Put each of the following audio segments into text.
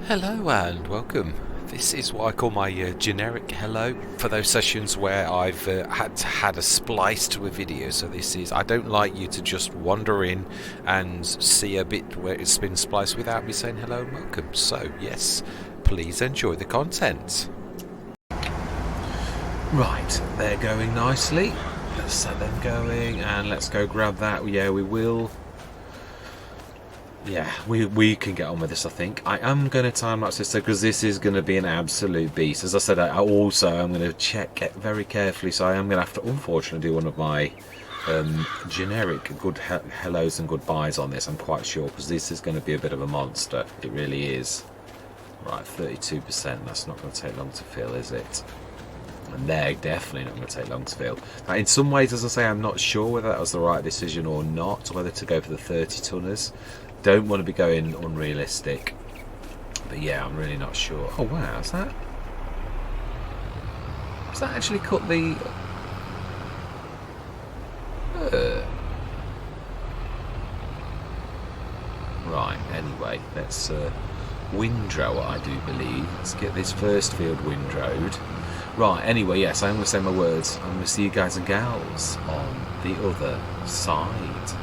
Hello and welcome. This is what I call my generic hello for those sessions where I've had a splice to a video. So this is, I don't like you to just wander in and see a bit where it's been spliced without me saying hello and welcome. So yes, please enjoy the content. Right, they're going nicely. Let's set them going and let's go grab that. Yeah, we will. Yeah, we can get on with this, I think. I am going to time-lapse this because this is going to be an absolute beast. As I said, I also am going to check it very carefully, so I am going to have to, unfortunately, do one of my generic good hellos and goodbyes on this, I'm quite sure, because this is going to be a bit of a monster. It really is. Right, 32%. That's not going to take long to fill, is it? And they're definitely not going to take long to fill. Now, in some ways, as I say, I'm not sure whether that was the right decision or not, whether to go for the 30 tonners. Don't want to be going unrealistic, but yeah, I'm really not sure. Oh wow, has that actually cut the right, anyway, let's windrow, I do believe. Let's get this first field windrowed. Right, anyway, yes, I'm going to say my words. I'm going to see you guys and gals on the other side.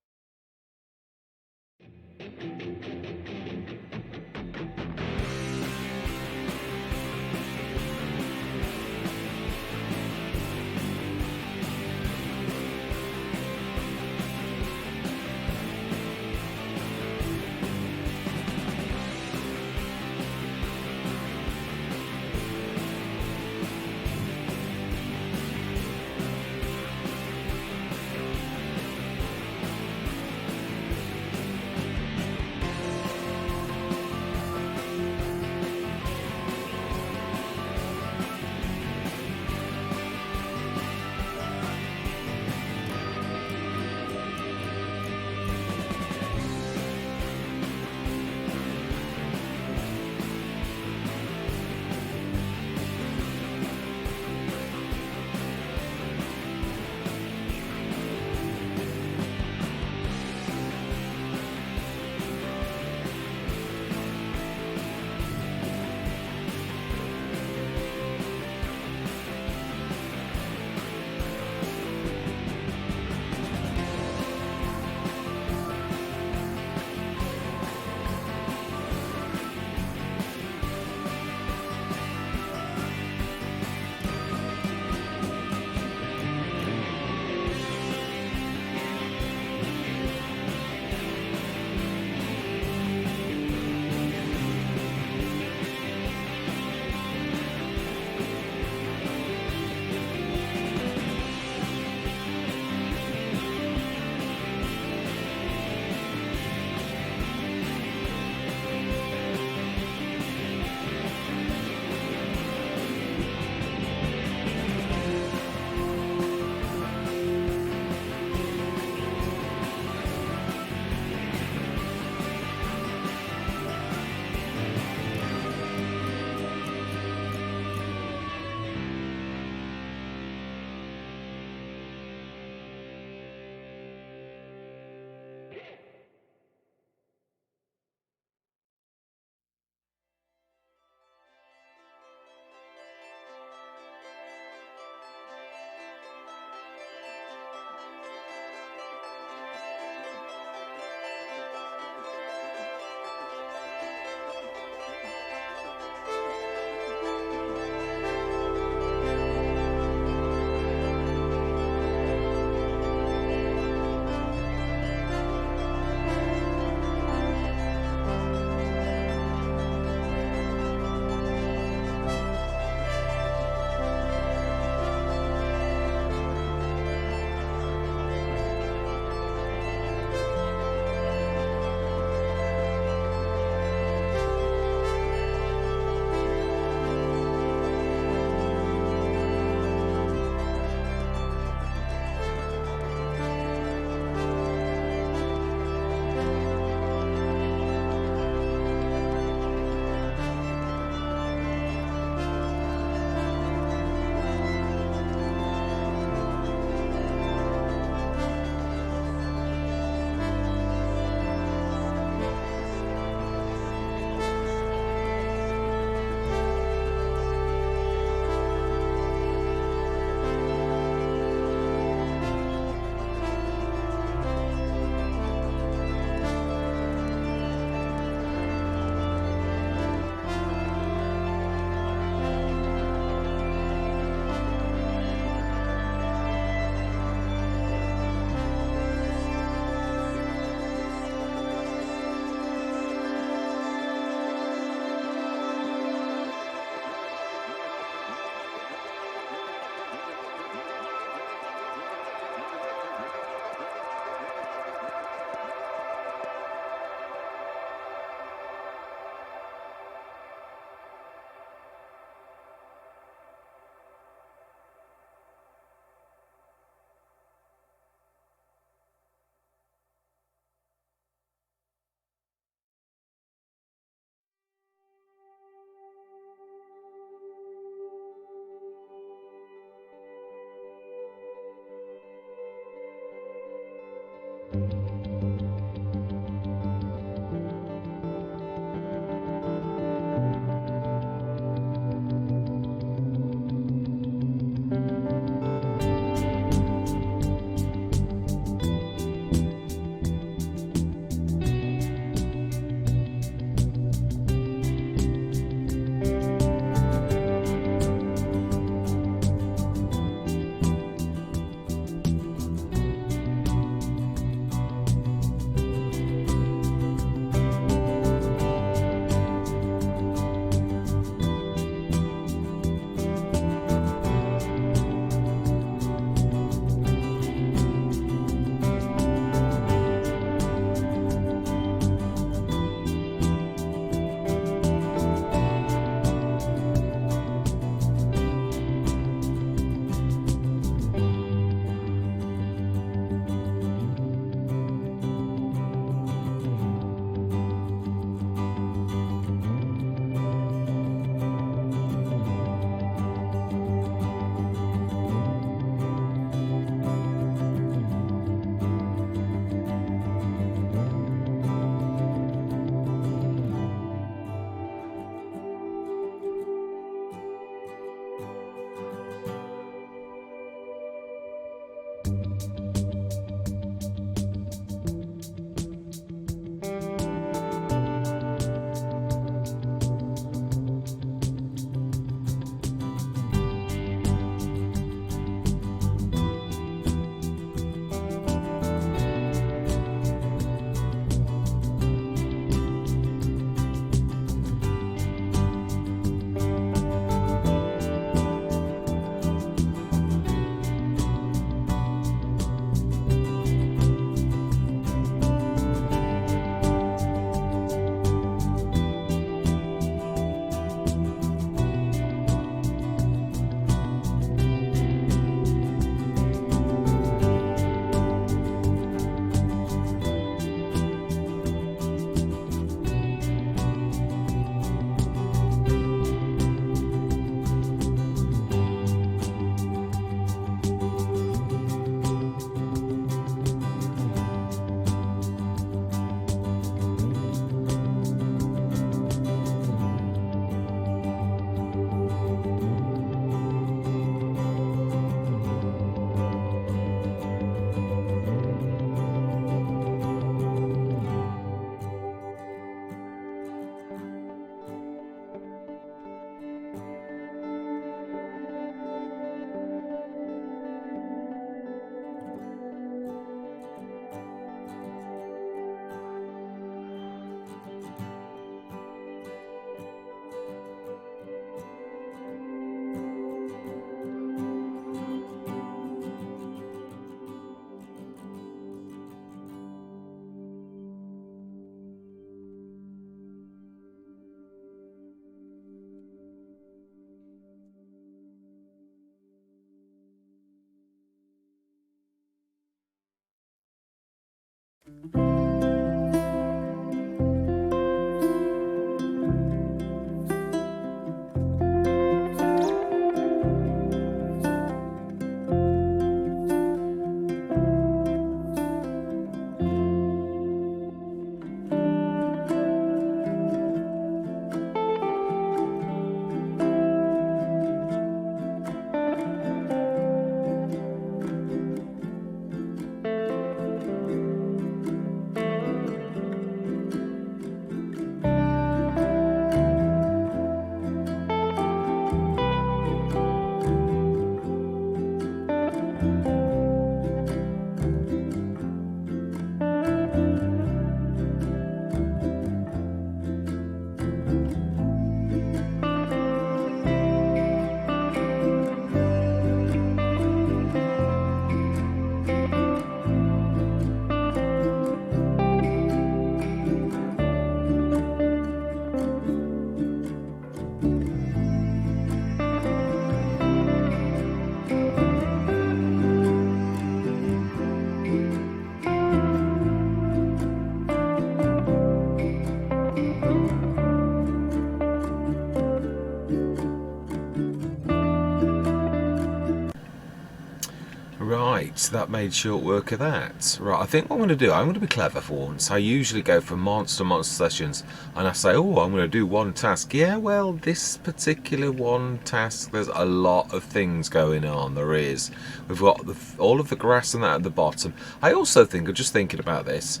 Right, that made short work of that. Right, I think what I'm going to do, I'm going to be clever for once. I usually go for monster sessions and I say, oh, I'm going to do one task. Yeah, well, this particular one task, there's a lot of things going on. There is. We've got all of the grass and that at the bottom. I also think, I'm just thinking about this,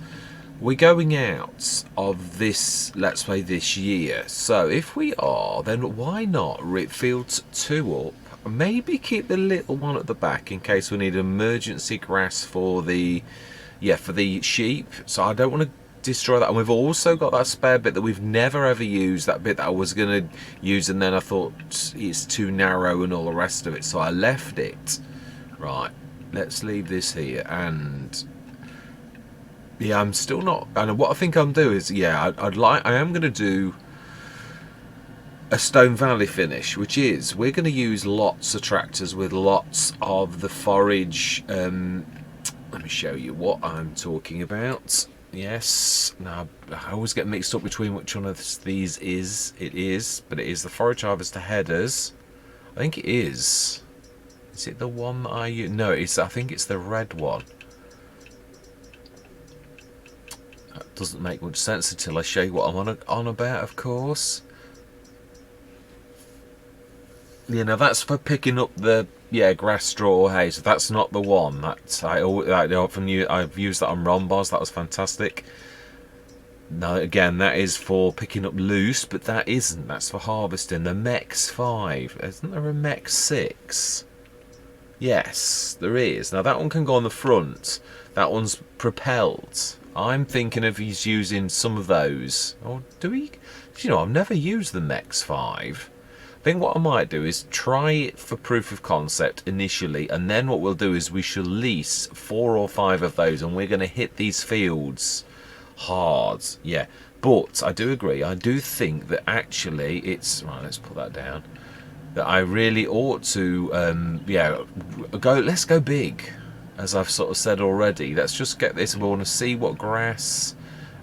we're going out of this Let's Play this year. So if we are, then why not rip fields 2 up? Maybe keep the little one at the back in case we need emergency grass for the sheep. So I don't want to destroy that. And we've also got that spare bit that we've never ever used, that bit that I was going to use and then I thought it's too narrow and all the rest of it, so I left it. Right, let's leave this here. And yeah, I'm still not, and what I think I'll do is, yeah, I am going to do a Stone Valley finish, which is we're going to use lots of tractors with lots of the forage. Let me show you what I'm talking about. Yes, now I always get mixed up between which one of these is. It is the forage harvester headers. I think it is. Is it the one that I use? No, it's. I think it's the red one. That doesn't make much sense until I show you what I'm on about, of course. Yeah, now that's for picking up the grass, straw, or hay. So that's not the one. That's I've used that on rhombos. That was fantastic. Now again, that is for picking up loose, but that isn't. That's for harvesting. The Mex 5. Isn't there a Mex 6? Yes, there is. Now that one can go on the front. That one's propelled. I'm thinking of using some of those. Or do we? You know, I've never used the Mex 5. I think what I might do is try it for proof of concept initially, and then what we'll do is we shall lease 4 or 5 of those, and we're going to hit these fields hard. Yeah, but I do agree. I do think that actually it's right. Let's put that down. That I really ought to, let's go big, as I've sort of said already. Let's just get this. We want to see what grass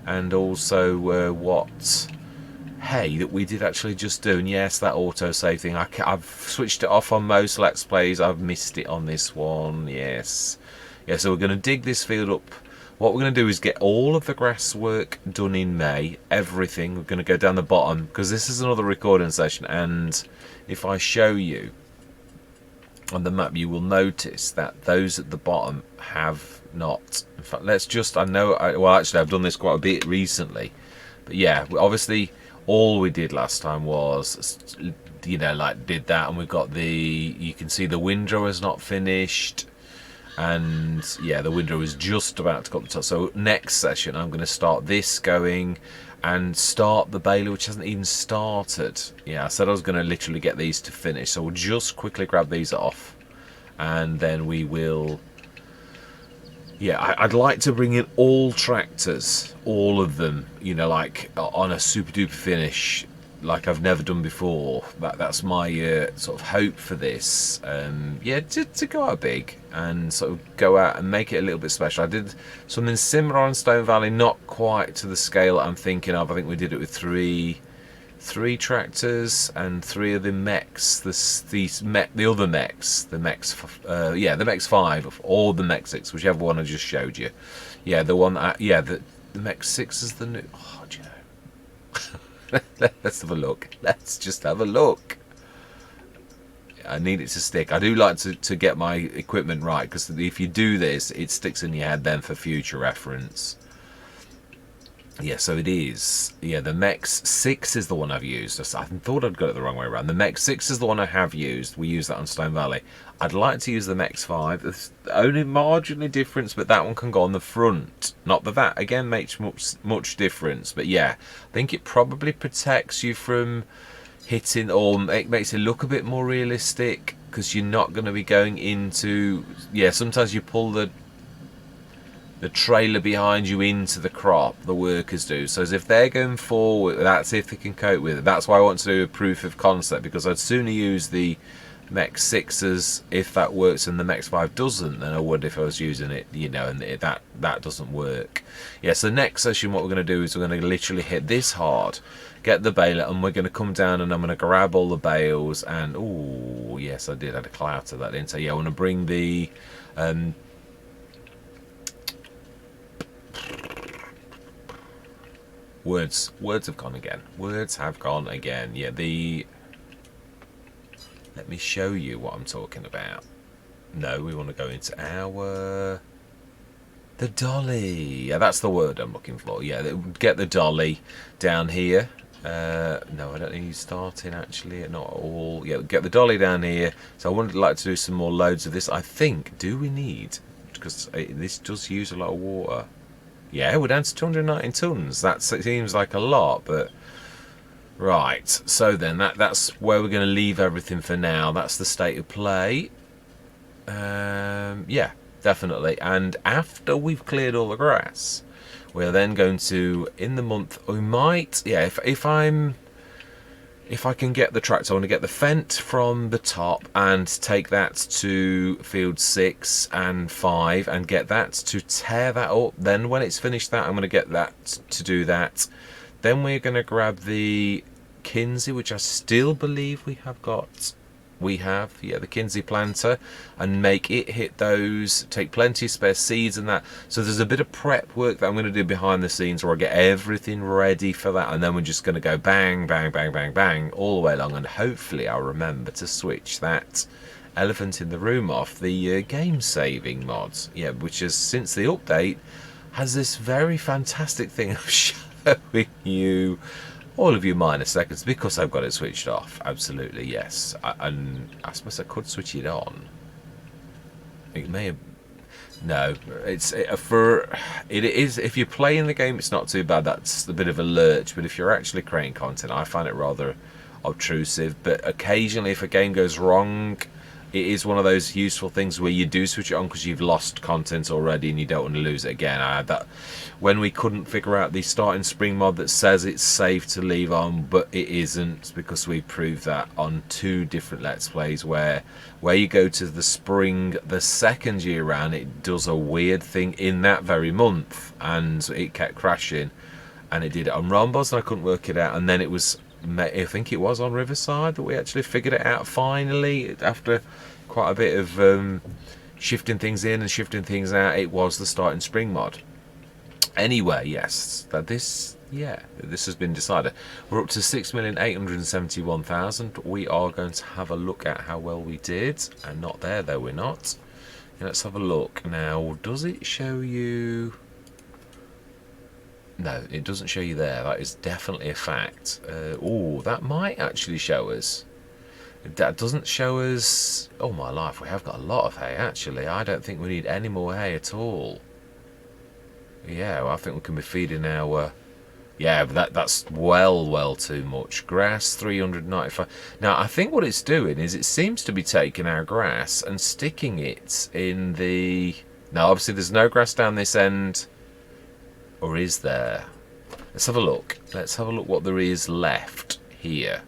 and also what hay that we did actually just do. And yes, that autosave thing, I've switched it off on most Let's Plays. I've missed it on this one. Yes. Yeah, so we're going to dig this field up. What we're going to do is get all of the grass work done in May. Everything. We're going to go down the bottom, because this is another recording session. And if I show you on the map, you will notice that those at the bottom have not. In fact, let's just, well, actually, I've done this quite a bit recently. But yeah, obviously, all we did last time was, did that, and we've got you can see the windrow is not finished, and yeah, the windrow is just about to go up the top. So next session, I'm going to start this going, and start the baler, which hasn't even started. Yeah, I said I was going to literally get these to finish, so we'll just quickly grab these off, and then we will. Yeah, I'd like to bring in all tractors, all of them, like on a super duper finish like I've never done before. That's my sort of hope for this. Yeah, to go out big and sort of go out and make it a little bit special. I did something similar on Stone Valley, not quite to the scale I'm thinking of. I think we did it with three tractors and 3 of the mechs. The other mechs, the mechs, yeah, the mechs 5 or the mech 6, whichever one I just showed you. Yeah, the one. Yeah, the mech 6 is the new. Oh, do you know? Let's have a look. Let's just have a look. I need it to stick. I do like to get my equipment right, because if you do this, it sticks in your head then for future reference. Yeah, so it is. Yeah, the Mex 6 is the one I've used. I thought I'd got it the wrong way around. The Mex 6 is the one I have used. We use that on Stone Valley. I'd like to use the Mex 5. It's only marginally difference, but that one can go on the front. Not that again makes much difference. But yeah, I think it probably protects you from hitting, or it makes it look a bit more realistic, because you're not going to be going into... Yeah, sometimes you pull the trailer behind you into the crop, the workers do. So as if they're going forward, that's if they can cope with it. That's why I want to do a proof of concept, because I'd sooner use the Mech 6s if that works and the Mech 5 doesn't than I would if I was using it, you know, and that doesn't work. Yeah, so next session what we're going to do is we're going to literally hit this hard, get the baler, and we're going to come down and I'm going to grab all the bales and... Oh yes, I did add a cloud to that, didn't I? Yeah, I want to bring the... Words have gone again. Words have gone again. Yeah, let me show you what I'm talking about. No, we want to go into the dolly. Yeah, that's the word I'm looking for. Yeah, get the dolly down here. No, I don't think he's starting actually. Not all. Yeah, get the dolly down here. So I would like to do some more loads of this. I think. Do we need? Because this does use a lot of water. Yeah, we're down to 219 tons. That seems like a lot, but right. So then that's where we're going to leave everything for now. That's the state of play. Yeah, definitely. And after we've cleared all the grass, we're then going to, in the month, we might, yeah, if I can get the tractor, I want to get the Fent from the top and take that to field 6 and 5 and get that to tear that up. Then when it's finished that, I'm going to get that to do that. Then we're going to grab the Kinsey, which I still believe we have got. We have, yeah, the Kinsey planter, and make it hit those, take plenty of spare seeds and that. So there's a bit of prep work that I'm going to do behind the scenes where I get everything ready for that, and then we're just going to go bang, bang, bang, bang, bang all the way along, and hopefully I'll remember to switch that elephant in the room off, the game saving mod, yeah, which is, since the update, has this very fantastic thing of showing you all of you minor seconds, because I've got it switched off. Absolutely, yes. And I suppose I could switch it on. It may have... No, it is, if you're playing the game, it's not too bad. That's a bit of a lurch, but if you're actually creating content, I find it rather obtrusive. But occasionally, if a game goes wrong, it is one of those useful things where you do switch it on because you've lost content already and you don't want to lose it again. I had that when we couldn't figure out the starting spring mod that says it's safe to leave on, but it isn't, because we proved that on 2 different Let's Plays where you go to the spring the second year round, it does a weird thing in that very month, and it kept crashing, and it did it on Rombos and I couldn't work it out, and then it was, I think it was on Riverside that we actually figured it out finally after quite a bit of shifting things in and shifting things out. It was the starting spring mod. Anyway, yes, this has been decided. We're up to 6,871,000. We are going to have a look at how well we did, and not there though, we're not. Let's have a look now. Does it show you? No, it doesn't show you there. That is definitely a fact. Oh, that might actually show us. That doesn't show us... Oh my life, we have got a lot of hay actually. I don't think we need any more hay at all. Yeah, well, I think we can be feeding our... Yeah, but that's well too much. Grass, 395. Now, I think what it's doing is it seems to be taking our grass and sticking it in the... Now, obviously, there's no grass down this end. Or is there? Let's have a look. Let's have a look what there is left here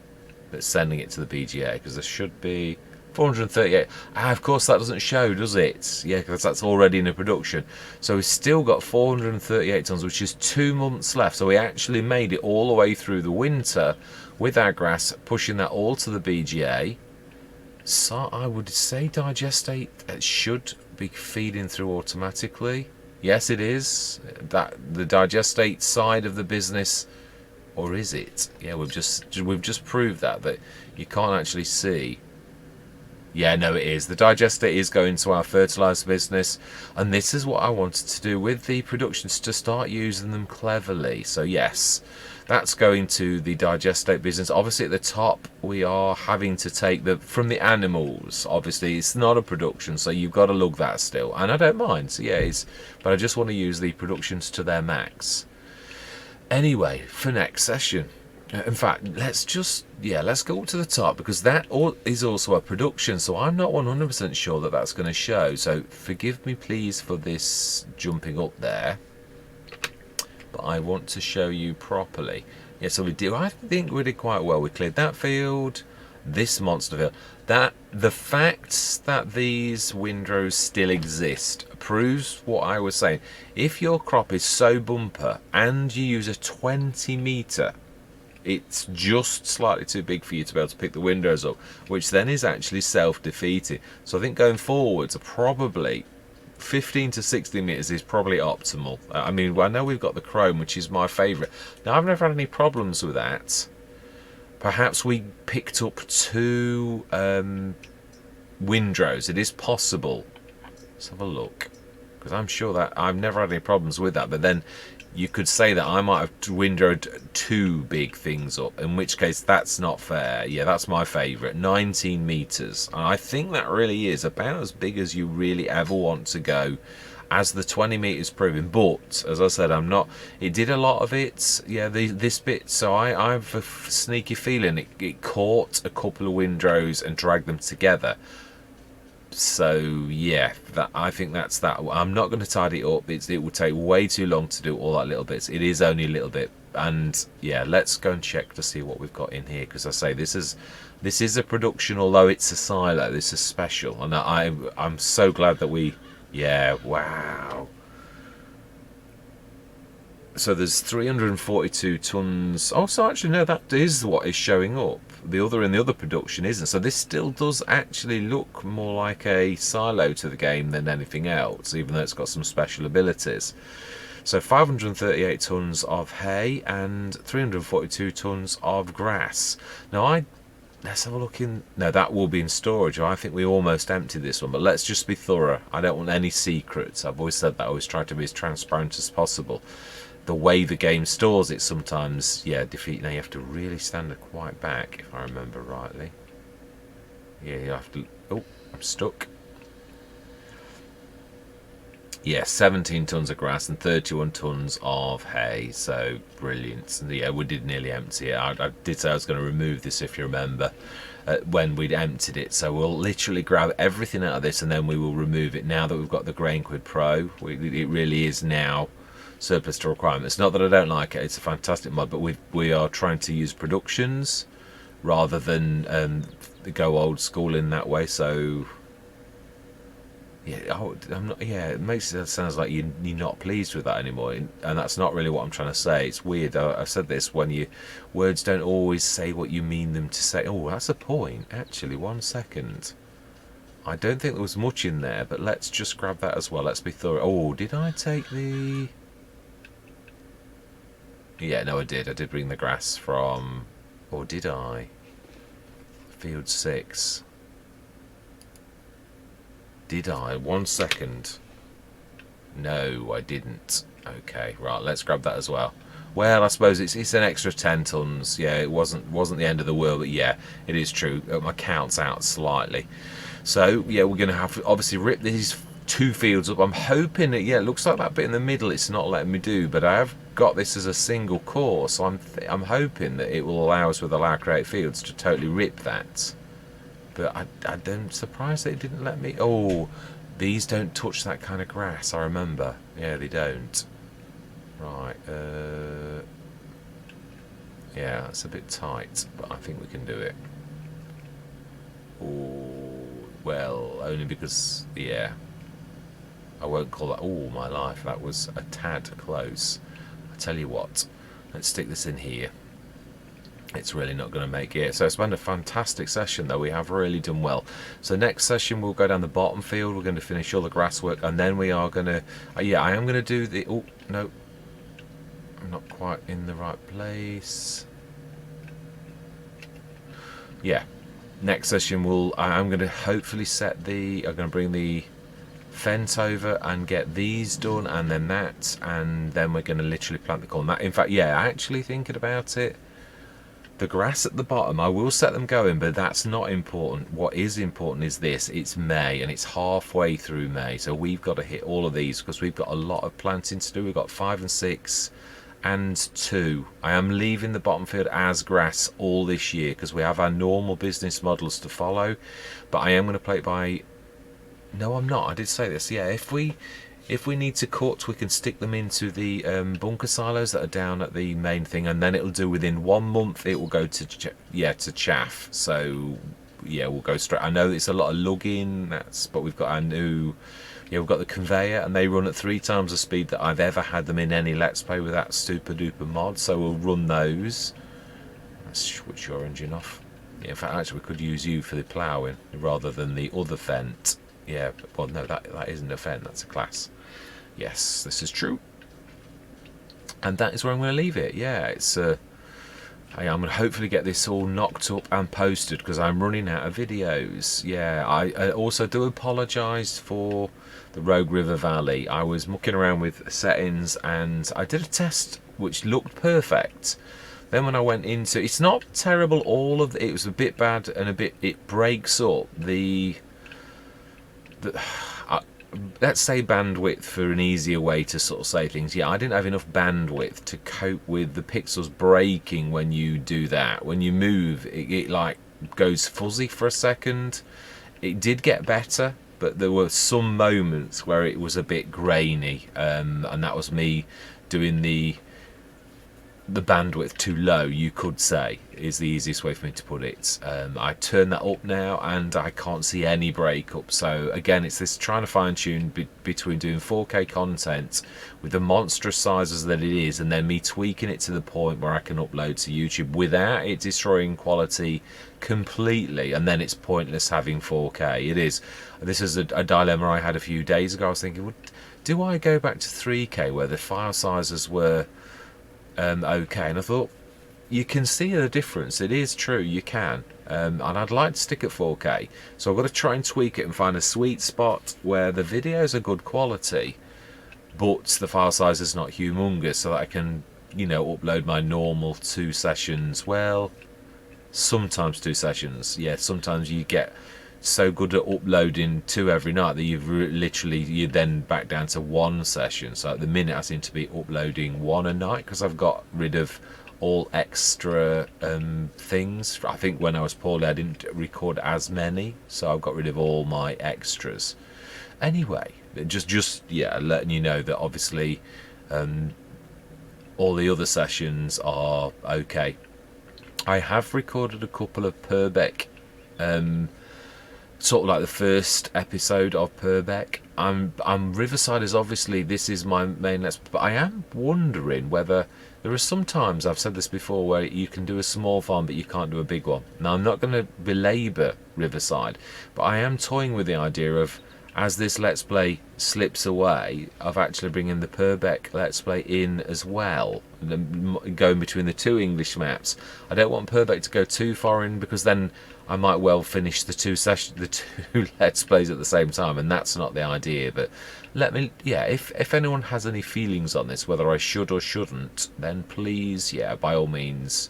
that's sending it to the BGA, because there should be 438. Of course that doesn't show, does it? Yeah, because that's already in a production. So we've still got 438 tons, which is 2 months left. So we actually made it all the way through the winter with our grass, pushing that all to the BGA. So I would say digestate should be feeding through automatically. Yes, it is. That the digestate side of the business, or is it? Yeah, we've just proved that you can't actually see. Yeah, no, it is. The digestate is going to our fertiliser business, and this is what I wanted to do with the productions, to start using them cleverly. So yes, that's going to the digestate business. Obviously at the top we are having to take from the animals. Obviously it's not a production, so you've got to lug that still, and I don't mind. So yeah, but I just want to use the productions to their max. Anyway, for next session, in fact, let's go up to the top, because that is also a production, so I'm not 100% sure that that's going to show. So forgive me please for this jumping up there, but I want to show you properly. Yeah, so I think we did quite well. We cleared that field, this monster field. The fact that these windrows still exist proves what I was saying. If your crop is so bumper and you use a 20 metre, it's just slightly too big for you to be able to pick the windrows up, which then is actually self-defeating. So I think going forwards, probably 15 to 16 metres is probably optimal. I mean, I know we've got the chrome, which is my favourite. Now, I've never had any problems with that. Perhaps we picked up 2 windrows. It is possible. Let's have a look, because I'm sure that I've never had any problems with that. But then you could say that I might have windrowed 2 big things up, in which case that's not fair. Yeah, that's my favourite, 19 metres. And I think that really is about as big as you really ever want to go, as the 20 metres proving. But as I said, it did a lot of it, yeah, this bit. So I've a sneaky feeling it caught a couple of windrows and dragged them together. So yeah, I think that's that. I'm not going to tidy it up. It will take way too long to do all that little bits. It is only a little bit. And yeah, let's go and check to see what we've got in here, because I say this is a production, although it's a silo. This is special, and I'm so glad that yeah, wow. So there's 342 tons. Oh, so actually no, that is what is showing up. The other production isn't. So this still does actually look more like a silo to the game than anything else, even though it's got some special abilities. So 538 tons of hay and 342 tons of grass. Now let's have a look in. No, that will be in storage. I think we almost emptied this one, but let's just be thorough. I don't want any secrets. I've always said that. I always try to be as transparent as possible. The way the game stores it sometimes, yeah, now you have to really stand quite back, if I remember rightly. Yeah, you have to. Oh, I'm stuck. Yeah, 17 tons of grass and 31 tons of hay. So brilliant. And yeah, we did nearly empty it. I did say I was going to remove this, if you remember, when we'd emptied it. So we'll literally grab everything out of this, and then we will remove it now that we've got the Grain Quid Pro. It really is now surplus to requirements. Not that I don't like it, it's a fantastic mod, but we are trying to use productions rather than go old school in that way. So yeah, I'm not. Yeah, it makes it sounds like you're not pleased with that anymore, and that's not really what I'm trying to say. It's weird. I said this, when words don't always say what you mean them to say. Oh, that's a point. Actually, 1 second. I don't think there was much in there, but let's just grab that as well. Let's be thorough. Oh, did I take the? Yeah, no, I did. I did bring the grass from, or did I? Field 6. Did I? 1 second. No, I didn't. Okay, right. Let's grab that as well. Well, I suppose it's an extra 10 tons. Yeah, it wasn't the end of the world, but yeah, it is true. My count's out slightly. So yeah, we're going to have to obviously rip these 2 fields up. I'm hoping that, yeah, it looks like that bit in the middle it's not letting me do, but I have got this as a single core, so I'm hoping that it will allow us with Allow Create Fields to totally rip that. But I'm surprised that it didn't let me. Oh, these don't touch that kind of grass, I remember. Yeah, they don't. Right. Yeah, Yeah, it's a bit tight, but I think we can do it. Oh, well, only because, yeah, I won't call that, oh my life, that was a tad close. I tell you what, let's stick this in here. It's really not going to make it. So it's been a fantastic session though, we have really done well. So next session we'll go down the bottom field, we're going to finish all the grass work, and then we are going to, yeah, I am going to do the, oh no, I'm not quite in the right place. Yeah, next session I'm going to hopefully set the, I'm going to bring the fence over and get these done, and then that, and then we're going to literally plant the corn. That, in fact, yeah, actually thinking about it, the grass at the bottom, I will set them going, but that's not important. What is important is this, it's May, and it's halfway through May, so we've got to hit all of these, because we've got a lot of planting to do. We've got 5 and 6 and 2. I am leaving the bottom field as grass all this year, because we have our normal business models to follow, but I am going to play it by, no I'm not, I did say this, yeah, if we need to cut, we can stick them into the bunker silos that are down at the main thing, and then it'll do within 1 month, it will go to to chaff. So yeah, we'll go straight. I know it's a lot of lugging, but we've got our new, yeah, we've got the conveyor, and they run at 3 times the speed that I've ever had them in any Let's Play with that super duper mod, so we'll run those. Let's switch your engine off. Yeah, in fact, actually we could use you for the ploughing rather than the other Fent. Yeah, well no, that isn't a Fent, that's a class. Yes, this is true. And that is where I'm going to leave it. Yeah, it's I'm going to hopefully get this all knocked up and posted, because I'm running out of videos. Yeah, I also do apologise for the Rogue River Valley. I was mucking around with settings and I did a test which looked perfect. Then when I went into, it's not terrible, all of it was a bit bad, and a bit, it breaks up the let's say bandwidth, for an easier way to sort of say things. Yeah, I didn't have enough bandwidth to cope with the pixels breaking when you do that. When you move, it like goes fuzzy for a second. It did get better, but there were some moments where it was a bit grainy, and that was me doing the bandwidth too low, you could say, is the easiest way for me to put it. I turn that up now and I can't see any breakup. So again, it's this trying to fine tune between doing 4K content with the monstrous sizes that it is, and then me tweaking it to the point where I can upload to YouTube without it destroying quality completely, and then it's pointless having 4K. It is. This is a dilemma I had a few days ago. I was thinking, well, do I go back to 3K where the file sizes were okay, and I thought, you can see the difference. It is true, you can, and I'd like to stick at 4K, so I've got to try and tweak it and find a sweet spot where the videos are good quality but the file size is not humongous, so that I can, you know, upload my normal 2 sessions. Well, sometimes 2 sessions, yeah, sometimes you get so good at uploading 2 every night that you're then back down to 1 session. So at the minute I seem to be uploading 1 a night, because I've got rid of all extra things. I think when I was poorly I didn't record as many, so I've got rid of all my extras. Anyway, just yeah, letting you know that obviously all the other sessions are okay. I have recorded a couple of Purbeck, sort of like the first episode of Purbeck. I'm Riverside is obviously, this is my main Let's Play, but I am wondering whether there are some times, I've said this before, where you can do a small farm but you can't do a big one. Now I'm not going to belabour Riverside, but I am toying with the idea of, as this Let's Play slips away, of actually bringing the Purbeck Let's Play in as well, going between the 2 English maps. I don't want Purbeck to go too far in, because then I might well finish the 2 Let's Plays at the same time, and that's not the idea. But let me, yeah, if anyone has any feelings on this, whether I should or shouldn't, then please, yeah, by all means,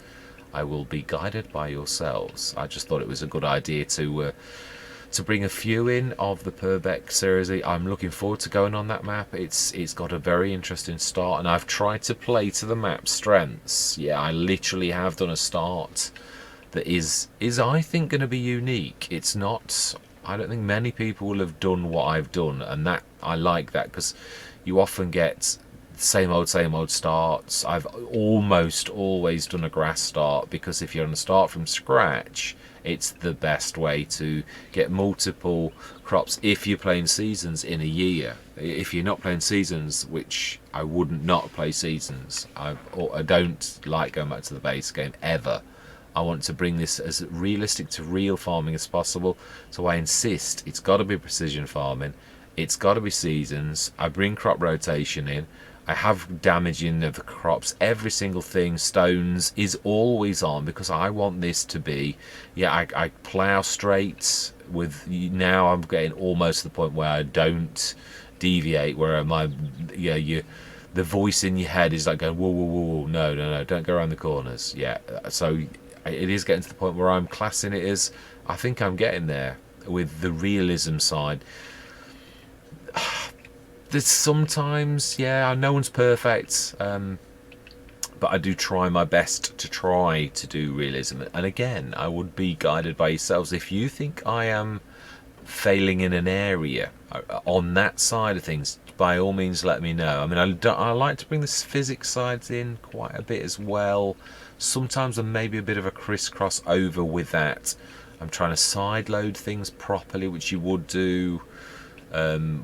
I will be guided by yourselves. I just thought it was a good idea to bring a few in of the Purbeck series. I'm looking forward to going on that map. It's got a very interesting start, and I've tried to play to the map's strengths. Yeah, I literally have done a start that is I think going to be unique. It's not, I don't think many people will have done what I've done, and that I like that, because you often get same old starts. I've almost always done a grass start, because if you're going to start from scratch, it's the best way to get multiple crops if you're playing seasons in a year. If you're not playing seasons, which I wouldn't not play seasons, I don't like going back to the base game ever. I want to bring this as realistic to real farming as possible, so I insist it's got to be precision farming, it's got to be seasons. I bring crop rotation in, I have damaging of the crops, every single thing, stones is always on, because I want this to be, I plough straight with, now I'm getting almost to the point where I don't deviate, where my, the voice in your head is like going, whoa, whoa, whoa, whoa, no, don't go around the corners. So it is getting to the point where I'm classing it as, I think I'm getting there with the realism side. There's sometimes, no one's perfect, but I do try my best to try to do realism. And again, I would be guided by yourselves. If you think I am failing in an area on that side of things, by all means let me know. I mean, I like to bring the physics sides in quite a bit as well. Sometimes there may be a bit of a crisscross over with that. I'm trying to side load things properly, which you would do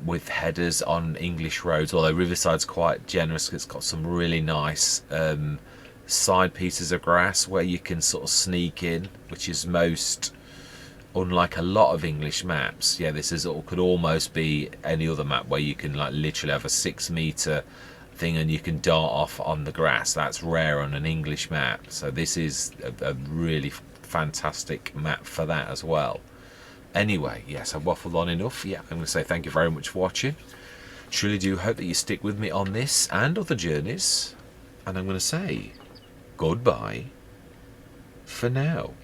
with headers on English roads, although Riverside's quite generous. It's got some really nice side pieces of grass where you can sort of sneak in, which is most, unlike a lot of English maps. This is, or could almost be any other map where you can like literally have a 6-meter thing and you can dart off on the grass. That's rare on an English map, so this is a really fantastic map for that as well. Anyway, yes, I've waffled on enough. I'm going to say thank you very much for watching. Truly do hope that you stick with me on this and other journeys, and I'm going to say goodbye for now.